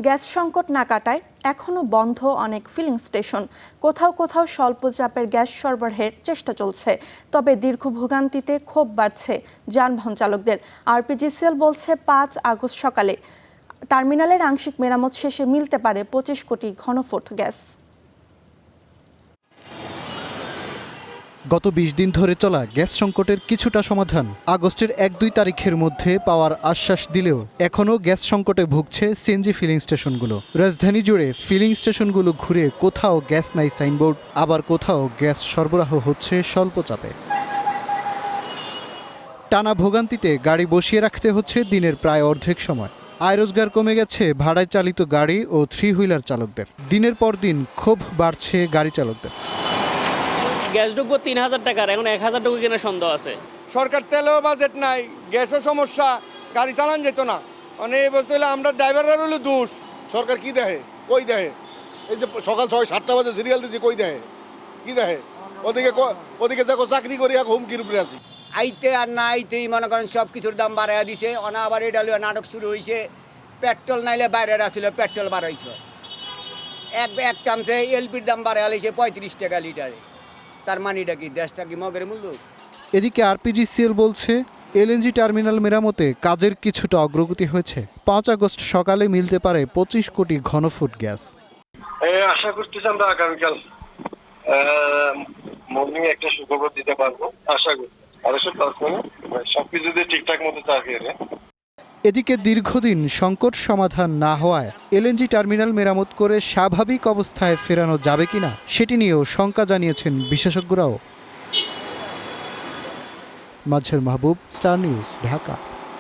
Gas সংকট না কাটায় এখনও বন্ধ অনেক ফিলিং স্টেশন। কোথাও কোথাও স্বল্প চাপের গ্যাস সরবরাহের চেষ্টা চলছে, তবে দীর্ঘ ভোগান্তিতে ক্ষোভ বাড়ছে যানবাহন চালকদের। আরপিজিসিএল বলছে ৫ আগস্ট সকালে টার্মিনালের আংশিক মেরামত শেষে মিলতে পারে ২৫ কোটি ঘনফুট গ্যাস। গত ২০ দিন ধরে চলা গ্যাস সংকটের কিছুটা সমাধান আগস্টের ১-২ তারিখের মধ্যে পাওয়ার আশ্বাস দিলেও এখনও গ্যাস সংকটে ভুগছে সিএনজি ফিলিং স্টেশনগুলো। রাজধানী জুড়ে ফিলিং স্টেশনগুলো ঘুরে কোথাও গ্যাস নাই সাইনবোর্ড, আবার কোথাও গ্যাস সরবরাহ হচ্ছে স্বল্প চাপে। টানা ভোগান্তিতে গাড়ি বসিয়ে রাখতে হচ্ছে দিনের প্রায় অর্ধেক সময়। আয় রোজগার কমে গেছে ভাড়ায় চালিত গাড়ি ও থ্রি হুইলার চালকদের। দিনের পর দিন ক্ষোভ বাড়ছে গাড়ি চালকদের। গ্যাস ঢুকবো ৩,০০০ টাকার, এখন ১,০০০ টাকা কেনার সন্দেহ আছে। সরকার তেলেও বাজেট নাই, গ্যাসও সমস্যা, গাড়ি চালান যেত না। মানে এই বলতে হলে আমরা ড্রাইভাররা হলো দোষ। সরকার কি দেয়, কই দেয়? এই যে সকাল ৬-৭টা বাজে সিরিয়াল দিচ্ছে, কই দেয়, কি দেয়? ওদিকে দেখো চাকরি করি এক হুমকির উপরে আছি। আইতে আর না আইতেই মনে করেন সব কিছুর দাম বাড়াইয়া দিছে। অনা আবার এটা নাটক শুরু হয়েছে, পেট্রোল নাইলে বাইরের আসছিল, পেট্রোল বাড়াইছে। এক চামচে এলপির দাম বাড়াইয়া লাইছে ৩৫ টাকা লিটারে। তার মানিটা কি, দেশটা কি মগের মূল্য? এদিকে আরপিজিসিএল বলছে এলএনজি টার্মিনাল মেরামতে কাজের কিছুটা অগ্রগতি হয়েছে। ৫ আগস্ট সকালে মিলতে পারে ২৫ কোটি ঘনফুট গ্যাস। আশা করতেছি আমরা আগামীকাল মর্নিং একটা সুখবর দিতে পারবো, আশা করি। আর সবকিছু যদি ঠিকঠাক মতো চালিয়ে যায়। এদিকে দীর্ঘদিন সংকট সমাধান না হওয়ায় এলএনজি টার্মিনাল মেরামত করে স্বাভাবিক অবস্থায় ফেরানো যাবে কিনা সেটি নিয়েও শঙ্কা জানিয়েছেন বিশেষজ্ঞরাও। মাজহার মাহবুব, স্টার নিউজ, ঢাকা।